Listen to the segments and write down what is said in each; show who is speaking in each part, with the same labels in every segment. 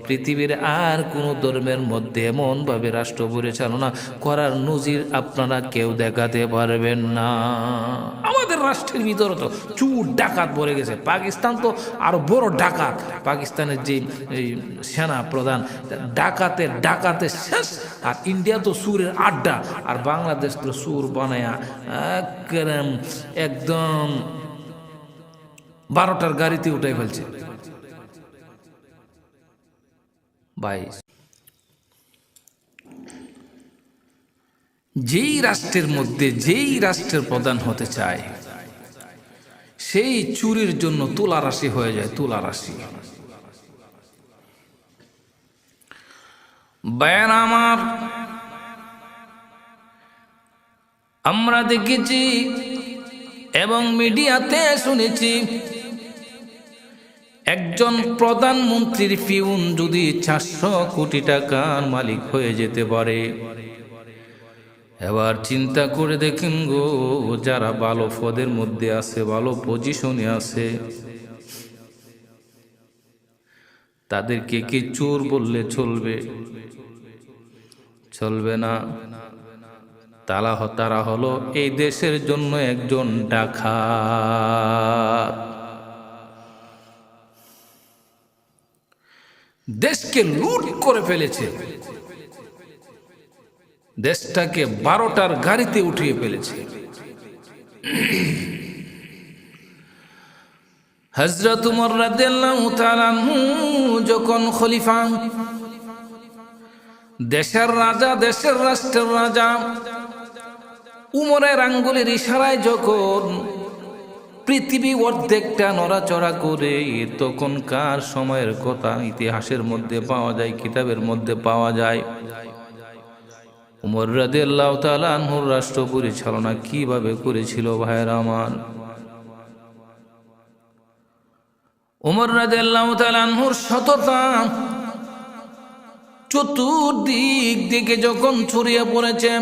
Speaker 1: পৃথিবীর আর কোনো ধর্মের মধ্যে এমনভাবে রাষ্ট্র পরিচালনা করার নজির আপনারা কেউ দেখাতে পারবেন না। আমাদের রাষ্ট্রের ভিতরে তো চুর ডাকাত ভরে গেছে। পাকিস্তান তো আরো বড় ডাকাত। পাকিস্তানের যে সেনা প্রধান ডাকাতে শেষ। আর ইন্ডিয়া তো সুরের আড্ডা, আর বাংলাদেশ তো সুর বানায়া একদম 12টার গাড়িতে উঠে ফেলছে ভাই। যেই রাষ্ট্রের মধ্যে যেই রাষ্ট্রের প্রধান হতে চায় সেই চুরির জন্য তুলা রাশি হয়ে যায়, তুলা রাশি। বায়ান আমার, আমরা দেখেছি এবং মিডিয়াতে শুনেছি, একজন প্রধানমন্ত্রীর পিউন যদি 400 কোটি টাকার মালিক হয়ে যেতে পারে, এবার চিন্তা করে দেখেন গো, যারা ভালো পদের মধ্যে আছে, ভালো পজিশনে আছে, তাদেরকে কি চোর বললে চলবে? চলবে না। তারা হলো এই দেশের জন্য একজন ডাকাত। দেশকে লুট করে ফেলেছে, দেশটাকে 12টার গাড়িতে উঠিয়ে ফেলেছে। হযরত উমর রাদিয়াল্লাহু তাআলা আনহু যখন খলিফা, দেশের রাজা, দেশের রাষ্ট্রের রাজা, উমরের আঙ্গুলের ইশারায় যখন পৃথিবী অর্ধেকটা নড়াচড়া করে, তখনকার সময়ের কথা ইতিহাসের মধ্যে পাওয়া যায়, কিতাবের মধ্যে পাওয়া যায়। উমর রাদিয়াল্লাহু তাআলা আনহুর রাষ্ট্র পরিচালনা কিভাবে করেছিল ভাইরা আমার। উমর রাদিয়াল্লাহু তাআলা আনহুর সততা চতুর্দিক দিকে যখন ছড়িয়ে পড়েছে,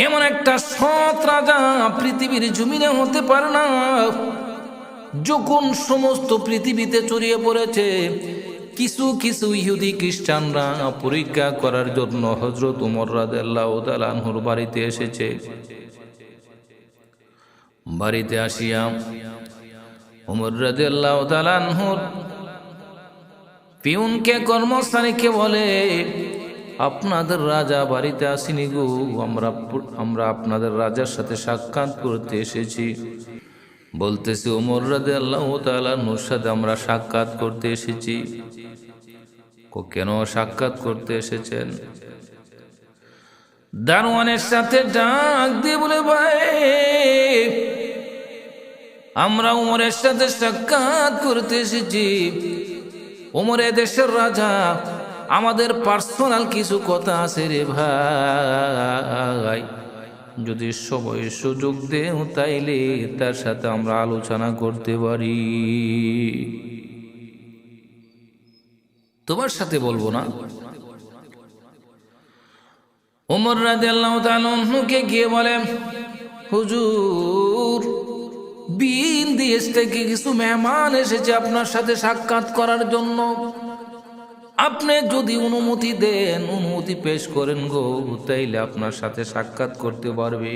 Speaker 1: এমন একটা সৎ রাজা পৃথিবীর জমিনে হতে পারে না। যখন সমস্ত পৃথিবীতে ছড়িয়ে পড়েছে, কিছু কিছু ইহুদি খ্রিস্টানরা পরীক্ষা করার জন্য হযরত উমর রাদিয়াল্লাহু তাআলা আনহুর বাড়িতে এসেছে। বাড়িতে আসিয়া উমর রাদিয়াল্লাহু তাআলা আনহুর পিউনকে, কর্মচারীকে বলে, আপনাদের রাজা বাড়িতে আসেনি গো, আমরা আপনাদের রাজার সাথে সাক্ষাৎ করতে এসেছি। বলতেছে ওমর রাদিয়াল্লাহু তাআলা আনহুর সাথে আমরা সাক্ষাৎ করতে এসেছি। কেন সাক্ষাৎ করতে এসেছেন? দারোয়ানের সাথে ডাক দিয়ে বলে, ভাই আমরা উমরের সাথে সাক্ষাৎ করতে এসেছি। উমরে দেশের রাজা, আমাদের পার্সোনাল কিছু কথা আছে রে ভাই, যদি সময় সুযোগ দেও তাইলে তার সাথে আমরা আলোচনা করতে পারি। তোমার সাথে বলবো না। ওমর রাদিয়াল্লাহু তাআলা আনহুকে গিয়ে বলে, হুজুর, বিন দেশ থেকে কিছু মেহমান এসেছে আপনার সাথে সাক্ষাৎ করার জন্য। আপনি যদি অনুমতি দেন, অনুমতি পেশ করেন গো, তাইলে আপনার সাথে সাক্ষাৎ করতে পারবে।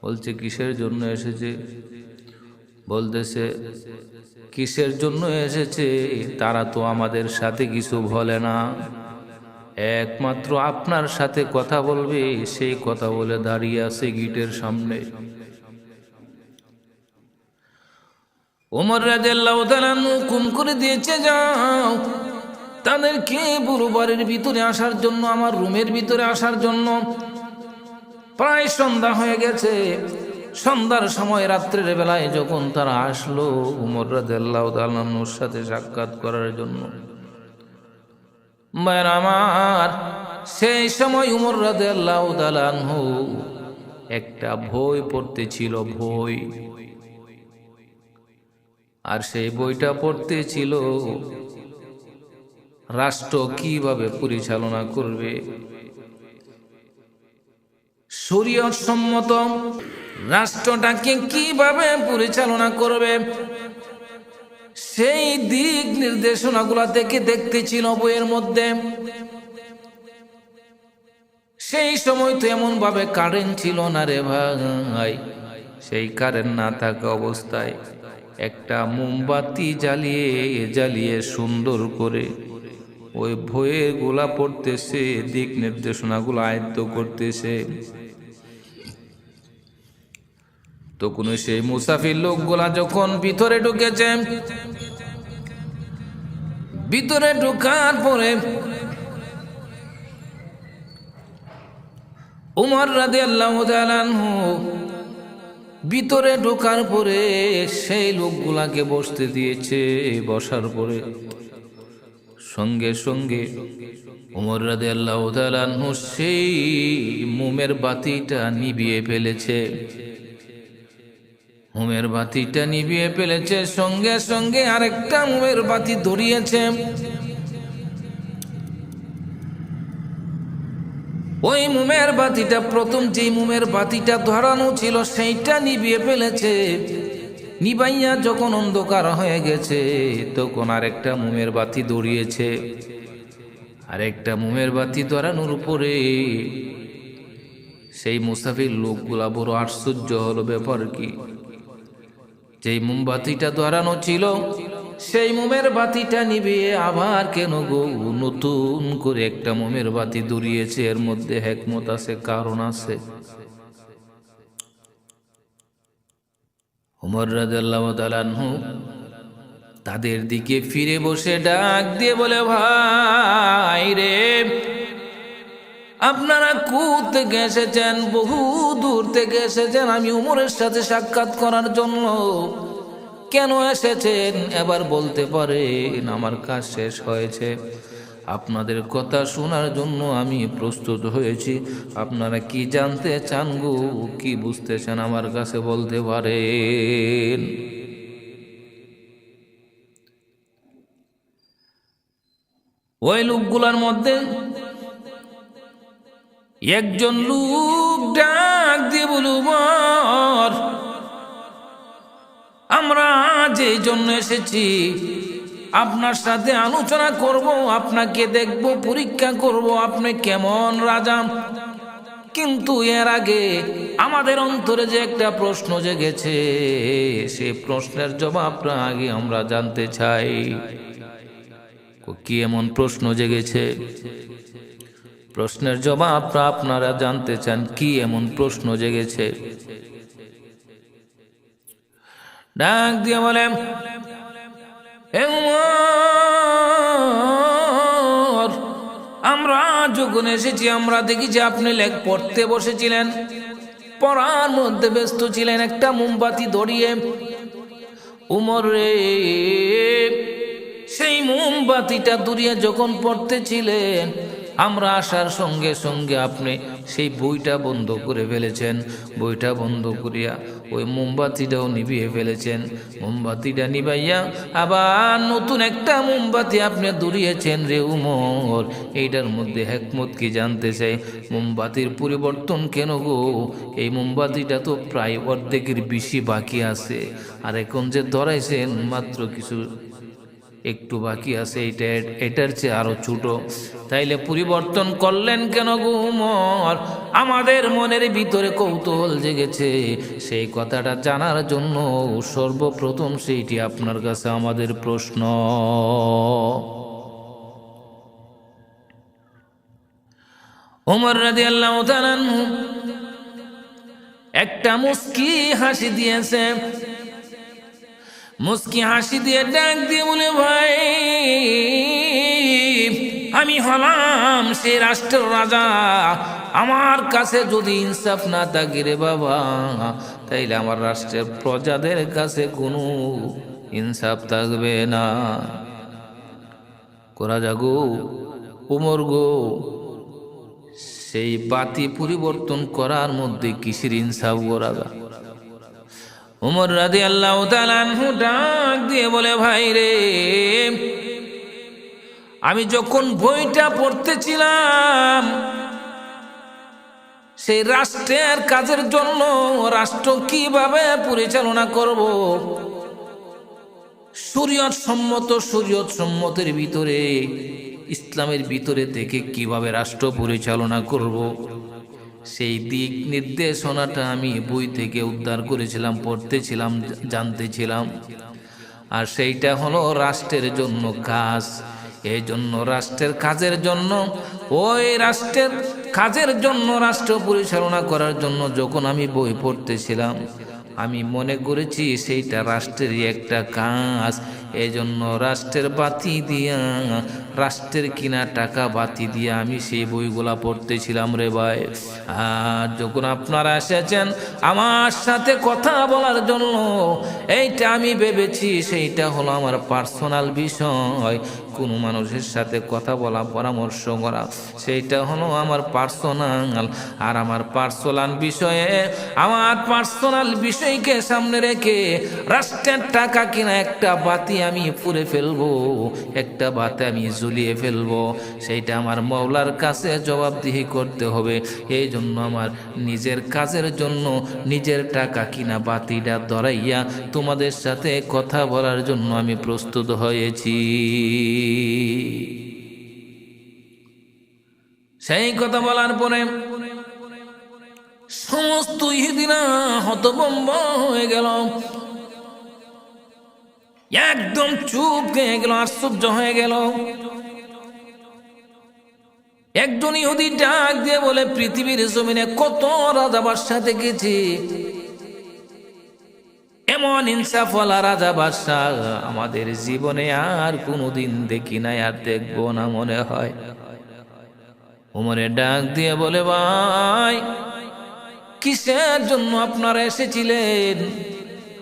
Speaker 1: বলছে কিসের জন্য এসেছে? বলতেছে কিসের জন্য এসেছে তারা তো আমাদের সাথে কিছু বলে না, একমাত্র আপনার সাথে কথা বলবে, সেই কথা বলে দাঁড়িয়ে আছে গেটের সামনে। ওমর রাদিয়াল্লাহু তাআলা হুকুম করে দিয়েছে, যাও তাদেরকে পুরো বাড়ির ভিতরে আসার জন্য, আমার রুমের ভিতরে আসার জন্য। প্রায় সন্ধ্যা হয়ে গেছে। সন্ধ্যার সময়, রাত্রের বেলায় যখন তারা আসলো ওমর রাদিয়াল্লাহু তাআলা আনহুর সাথে সাক্ষাৎ করার জন্য, ভাইরা আমার, সেই সময় ওমর রাদিয়াল্লাহু তাআলা আনহু একটা বই পড়তেছিল, বই। আর সেই বইটা পড়তেছিল রাষ্ট্র কিভাবে পরিচালনা করবে, শরীয়ত সম্মত রাষ্ট্রটাকে কিভাবে পরিচালনা করবে। সেই দিক নির্দেশনাগুলা থেকে দেখতেছিল বইয়ের মধ্যে। সেই সময় তো এমন ভাবে কারেন্ট ছিল না রে ভাই। সেই কারেন্ট না থাকা অবস্থায় একটা মোমবাতি জ্বালিয়ে জ্বালিয়ে সুন্দর করে ওই বইয়ের গুলা পড়তেছে, দিক নির্দেশনাগুলো আয়ত্ত করতেছে। তখন সেই মুসাফির লোকগুলা যখন ভিতরে ঢুকেছে, ভিতরে ঢুকার পরে উমর রাদিয়াল্লাহু তাআলা আনহু ভিতরে ঢোকার পরে সেই লোকগুলাকে বসতে দিয়েছে। বসার পরে সঙ্গে সঙ্গে উমর রাদিয়াল্লাহু তাআলা আনহু সেই মোমের বাতিটা নিভিয়ে ফেলেছে। মোমের বাতিটা নিভিয়ে ফেলেছে, সঙ্গে সঙ্গে আরেকটা মোমের বাতি ধরিয়েছে। ওই মোমের বাতিটা, প্রথম যে মোমের বাতিটা ধরানো ছিল সেইটা নিভিয়ে ফেলেছে। নিভাইয়া যখন অন্ধকার হয়ে গেছে তখন আরেকটা মোমের বাতি ধরিয়েছে। আরেকটা মোমের বাতি ধরানোর উপরে সেই মুসাফির লোকগুলা বড় আশ্চর্য হলো, ব্যাপার কি? যেই মোমবাতিটা ধরানো ছিল সেই মোমের বাতিটা নিভিয়ে আবার কেন গো নতুন করে একটা মোমের বাতি ধরিয়েছে? এর মধ্যে হিকমত আছে, কারণ আছে। উমর রাদিয়াল্লাহু তাআলা আনহু তাদের দিকে ফিরে বসে ডাক দিয়ে বলে, ভাই রে, আপনারা কোথা থেকে এসেছেন? বহু দূর থেকে এসেছেন আমি উমরের সাথে সাক্ষাৎ করার জন্য। কেন এসেছেন এবার বলতে পারেন? আমার কাজ শেষ হয়েছে, আপনাদের কথা শোনার জন্য আমি প্রস্তুত হয়েছি। আপনারা কি জানতে চান গো, কি বুঝতে চান আমার কাছে বলতে পারেন। ওই লোকগুলার মধ্যে একজন লোক ডাক দিয়ে বলল, উমর, আমরা যে জন্য এসেছি আপনার সাথে আলোচনা করব, আপনাকে দেখব, পরীক্ষা করব আপনি কেমন রাজা। কিন্তু এর আগে আমাদের অন্তরে যে একটা প্রশ্ন জেগেছে, সেই প্রশ্নের জবাবটা আগে আমরা জানতে চাই। কি এমন প্রশ্ন জেগেছে? প্রশ্নের জবাবটা আপনারা জানতে চান, কি এমন প্রশ্ন জেগেছে? ডাক দিয়ে বলেন, আমরা যখন এসেছি আমরা দেখি যে আপনি লেখ পড়তে বসেছিলেন, পড়ার মধ্যে ব্যস্ত ছিলেন, একটা মোমবাতি ধরিয়ে। উমর রে, সেই মোমবাতিটা ধরিয়ে যখন পড়তেছিলেন আমরা আসার সঙ্গে সঙ্গে আপনি সেই বইটা বন্ধ করে ফেলেছেন। বইটা বন্ধ করিয়া ওই মোমবাতিটাও নিভিয়ে ফেলেছেন। মোমবাতিটা নিভাইয়া আবার নতুন একটা মোমবাতি আপনি ধরিয়েছেন রে উমর। এইটার মধ্যে হিকমত কি জানতে চাই। মোমবাতির পরিবর্তন কেন গো? এই মোমবাতিটা তো প্রায় অর্ধেকের বেশি বাকি আছে, আর এখন যে ধরাইছেন মাত্র কিছু একটু বাকি আছে, এটার চেয়ে আরো ছোট, তাইলে পরিবর্তন করলেন কেন গো উমর? আমাদের মনের ভিতরে কৌতূহল জেগেছে, সেই কথাটা জানার জন্য সর্বপ্রথম সেইটি আপনার কাছে আমাদের প্রশ্ন। উমর রাদিয়াল্লাহু তাআলা আনহু একটা মুস্কি হাসি দিয়েছে। মুস্কি হাসি দিয়ে ডাক দিয়ে বলে, ভাই, আমি হলাম সে রাষ্ট্রের রাজা। আমার কাছে যদি ইনসাফ না থাকে রে বাবা, তাইলে আমার রাষ্ট্রের প্রজাদের কাছে কোনো ইনসাফ থাকবে না। করা যাগো উমর গো, সেই বাতি পরিবর্তন করার মধ্যে কিসের ইনসাফ করা গা? উমর রাদিয়াল্লাহু তাআলা আনহু ডাক দিয়ে বলে, ভাই রে, আমি যখন বইটা পড়তেছিলাম সেই রাষ্ট্রের কাজের জন্য, রাষ্ট্র কিভাবে পরিচালনা করব শরীয়ত সম্মতের ভিতরে, ইসলামের ভিতরে থেকে কিভাবে রাষ্ট্র পরিচালনা করব, সেই দিক নির্দেশনাটা আমি বই থেকে উদ্ধার করেছিলাম, পড়তেছিলাম, জানতেছিলাম। আর সেইটা হলো রাষ্ট্রের জন্য কাজ। এই জন্য রাষ্ট্রের কাজের জন্য, ওই রাষ্ট্রের কাজের জন্য, রাষ্ট্র পরিচালনা করার জন্য যখন আমি বই পড়তেছিলাম, আমি মনে করেছি সেইটা রাষ্ট্রেরই একটা কাজ। এই জন্য রাষ্ট্রের বাতি দিয়া, রাষ্ট্রের কিনা টাকা বাতি দিয়া আমি সেই বইগুলা পড়তেছিলাম রে ভাই। আর যখন আপনারা এসেছেন আমার সাথে কথা বলার জন্য, এইটা আমি ভেবেছি সেইটা হলো আমার পার্সোনাল বিষয়। কোনো মানুষের সাথে কথা বলা, পরামর্শ করা, সেইটা হলো আমার পার্সোনাল। আর আমার পার্সোনাল বিষয়ে, আমার পার্সোনাল বিষয়কে সামনে রেখে রাষ্ট্রের টাকা কিনা একটা বাতি আমি পুড়ে ফেলবো, একটা বাতি আমি ঝুলিয়ে ফেলবো, সেইটা আমার মওলার কাছে জবাবদিহি করতে হবে। এই জন্য আমার নিজের কাজের জন্য নিজের টাকা কিনা বাতিটা ধরাইয়া তোমাদের সাথে কথা বলার জন্য আমি প্রস্তুত হয়েছি। সেই কথা বলার পরে সমস্ত ইহুদিরা হতভম্ব হয়ে গেল, একদম চুপ হয়ে গেল, আশ্চর্য হয়ে গেল। একজন ইহুদি ডাক দিয়ে বলে, পৃথিবীর জমিনে কত রাজা বাদশাহ দেখেছি, এমন ইনসাফওয়ালা রাজা বাদশাহ আমাদের জীবনে আর কোনোদিন দেখি নাই, আর দেখবো না মনে হয়। ওমরে ডাক দিয়ে বলে, ভাই কিসের জন্য আপনারা এসেছিলেন?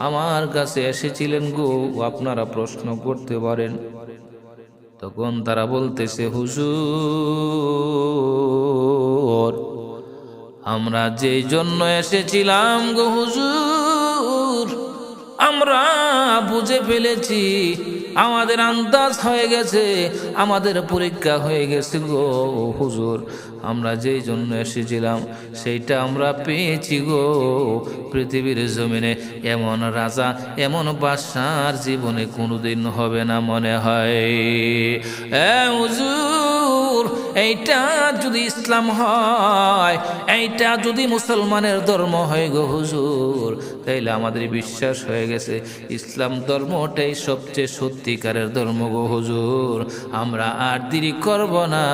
Speaker 1: আমার কাছে এসেছিলেন গো, আপনারা প্রশ্ন করতে পারেন। তখন তারা বলতেছে, হুজুর আমরা যেই জন্য এসেছিলাম গো হুজুর, আমরা বুঝে ফেলেছি, আমাদের আন্দাজ হয়ে গেছে, আমাদের পরীক্ষা হয়ে গেছে গো হুজুর। আমরা যেই জন্য এসেছিলাম সেইটা আমরা পেয়েছি গো। পৃথিবীর জমিনে এমন রাজা, এমন বাদশার জীবনে কোনোদিন হবে না মনে হয়। হুজুর এইটা যদি ইসলাম হয়, এইটা যদি মুসলমানের ধর্ম হয় গো হুজুর, তাইলে আমাদের বিশ্বাস হয়ে গেছে ইসলাম ধর্মটাই সবচেয়ে সত্যিকারের ধর্ম গো হুজুর। আমরা আর দেরি করব না,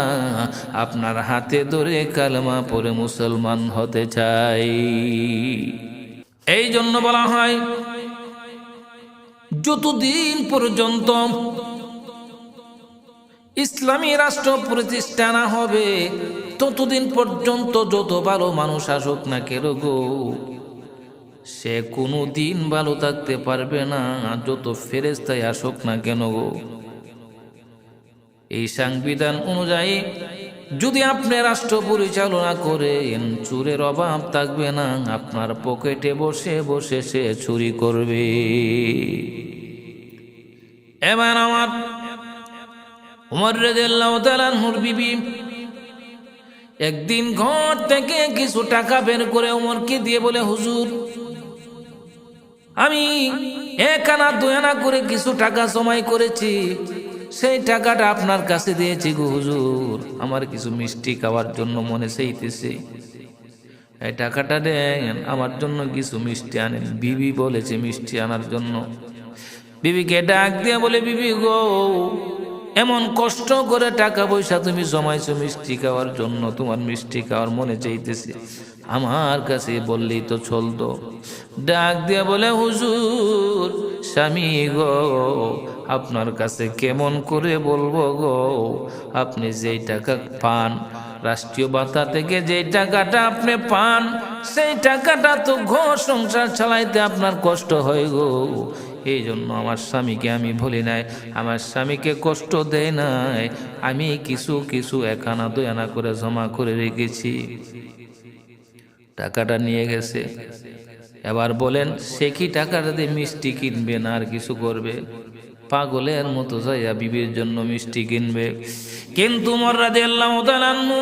Speaker 1: আপনার হাতে ধরে কালেমা পড়ে মুসলমান হতে চাই। এই জন্য বলা হয়, যতদিন পর্যন্ত ইসলামী রাষ্ট্র প্রতিষ্ঠা না হবে, ততদিন পর্যন্ত যত ভালো মানুষ আসুক না কেন গো, সে কোনো দিন ভালো থাকতে পারবে না, যত ফেরেশতাই আসুক না কেন গো। এই সংবিধান অনুযায়ী যদি আপনি রাষ্ট্র পরিচালনা করেন, চুরের অভাব থাকবে না, আপনার পকেটে বসে বসে সে চুরি করবে। এবার আমার ওমর রাদিয়াল্লাহু তাআলা আনহুর বিবি একদিন ঘর থেকে কিছু টাকা বের করে ওমরকে দিয়ে বলে, হুজুর আমি এক আনা দুই আনা করে কিছু টাকা জমাই করেছি, সেই টাকাটা আপনার কাছে দিয়েছি গো হুজুর, আমার কিছু মিষ্টি খাওয়ার জন্য মনে চাইতেছে, এই টাকাটা দেন, আমার জন্য কিছু মিষ্টি আনেন। বিবি বলেছে মিষ্টি আনার জন্য। বিবিকে ডাক দিয়ে বলে, বিবি গো এমন কষ্ট করে টাকা পয়সা তুমি জমাইছো মিষ্টি খাওয়ার জন্য, তোমার মিষ্টি খাওয়ার মনে চাইতেছে, আমার কাছে বললেই তো চলতো। ডাক দিয়ে বলে, হুজুর স্বামী গো আপনার কাছে কেমন করে বলবো গো, আপনি যেই টাকা পান রাষ্ট্রীয় ভাতা থেকে, যেই টাকাটা আপনি পান, সেই টাকাটা তো ঘর সংসার চালাইতে আপনার কষ্ট হয় গো। এই জন্য আমার স্বামীকে আমি বলি নাই, আমার স্বামীকে কষ্ট দেয় নাই, আমি কিছু কিছু এক আনা দুই আনা করে জমা করে রেখেছি। টাকাটা নিয়ে গেছে। এবার বলেন সে কি টাকাটা দিয়ে মিষ্টি কিনবে না আর কিছু করবে? পাগলের মতো যাইয়া বিবির জন্য মিষ্টি কিনবে। কিন্তু ওমর রাদিয়াল্লাহু তাআলা আনহু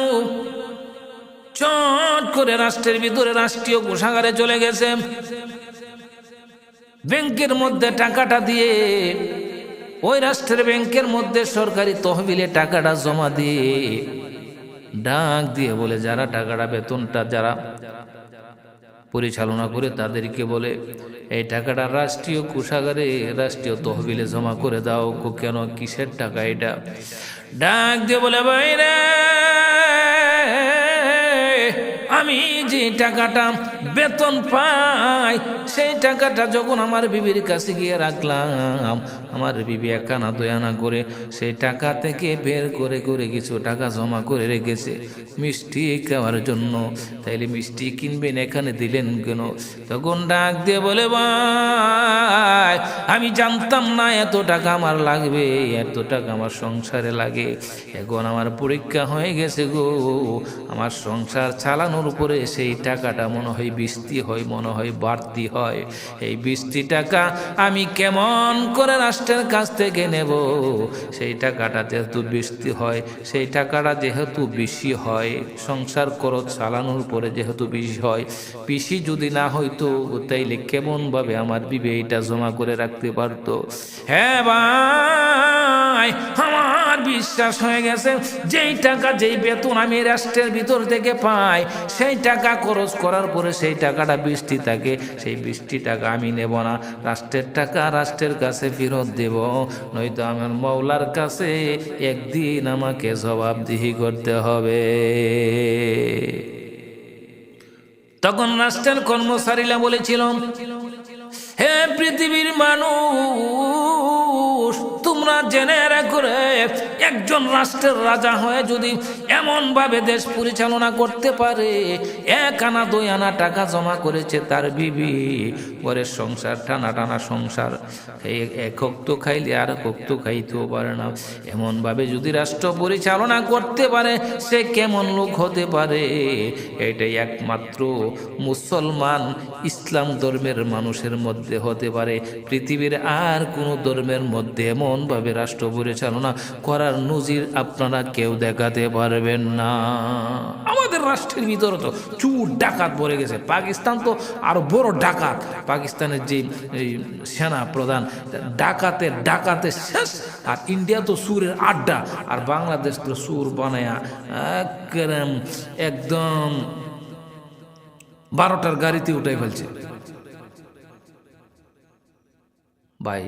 Speaker 1: চট করে রাষ্ট্রের ভিতরে রাষ্ট্রীয় কোষাগারে চলে গেছে, ব্যাংকের মধ্যে টাকাটা দিয়ে ওই রাষ্ট্রের ব্যাংকের মধ্যে সরকারি তহবিলে টাকাটা জমা দিয়ে ডাক দিয়ে বলে, যারা টাকাটা বেতনটা যারা পরিচালনা করে তাদেরকে বলে, এই টাকাটা রাষ্ট্রীয় কোষাগারে রাষ্ট্রীয় তহবিলে জমা করে দাও। কেন, কিসের টাকা এটা? ডাক দিয়ে বলে, ভাইরা, আমি যে টাকাটা বেতন পাই সেই টাকাটা যখন আমার বিবির কাছে গিয়ে রাখলাম, আমার বিবি এক আনা দুই আনা করে সেই টাকা থেকে বের করে করে কিছু টাকা জমা করে রেখেছে মিষ্টি খাওয়ার জন্য। তাইলে মিষ্টি কিনবেন, এখানে দিলেন কেন? তখন ডাক দিয়ে বলে, ভাই, আমি জানতাম না এত টাকা আমার লাগবে, এত টাকা আমার সংসারে লাগে। এখন আমার পরীক্ষা হয়ে গেছে গো, আমার সংসার চালানোর উপরে সেই টাকাটা মনে হয় বৃষ্টি হয়, মনে হয় বাড়তি হয়। এই বৃষ্টি টাকা আমি কেমন করে রাষ্ট্রের কাছ থেকে নেব? সেই টাকাটা যেহেতু বৃষ্টি হয়, সেই টাকাটা যেহেতু বেশি হয়, সংসার খরচ চালানোর পরে যেহেতু বেশি হয়, বেশি যদি না হইতো তাইলে কেমনভাবে আমার বিবে এটা জমা করে রাখতে পারতো? হ্যাঁ ভাই, আমার বিশ্বাস হয়ে গেছে, যেই টাকা যেই বেতন আমি রাষ্ট্রের ভিতর থেকে পাই, সেই টাকা খরচ করার পরে সেই টাকাটা বৃষ্টি থাকে, সেই বৃষ্টি টাকা আমি নেব না, রাষ্ট্রের টাকা রাষ্ট্রের কাছে ফেরত দেব, নয়তো আমার মওলার কাছে একদিন আমাকে জবাবদিহি করতে হবে। তখন রাষ্ট্রের কর্মচারীরা বলেছিল, হে পৃথিবীর মানুষ, তোমরা জেনে রাখো, একজন রাষ্ট্রের রাজা হয়ে যদি এমন ভাবে দেশ পরিচালনা করতে পারে, এক আনা দুই আনা টাকা জমা করেছে তার বিবি, পরের সংসার টানা টানা সংসার, এক তো খাইলে আর তো খাইতেও পারে না, এমন ভাবে যদি রাষ্ট্র পরিচালনা করতে পারে, সে কেমন লোক হতে পারে? এটাই একমাত্র মুসলমান ইসলাম ধর্মের মানুষের মধ্যে হতে পারে। পৃথিবীর আর কোনো ধর্মের মধ্যে এমন ভাবে রাষ্ট্র পরিচালনা করার নজির আপনারা কেউ দেখাতে পারবেন না। আমাদের রাষ্ট্রের ভিতরে তো চুর ডাকাত ভরে গেছে। পাকিস্তান তো আরো বড় ডাকাত। পাকিস্তানের যে সেনা প্রধান ডাকাতে ডাকাতে শেষ, আর ইন্ডিয়া তো সুরের আড্ডা, আর বাংলাদেশ তো সুর বানায়া একদম 12টার গাড়িতে উঠাই ফেলছে ভাই।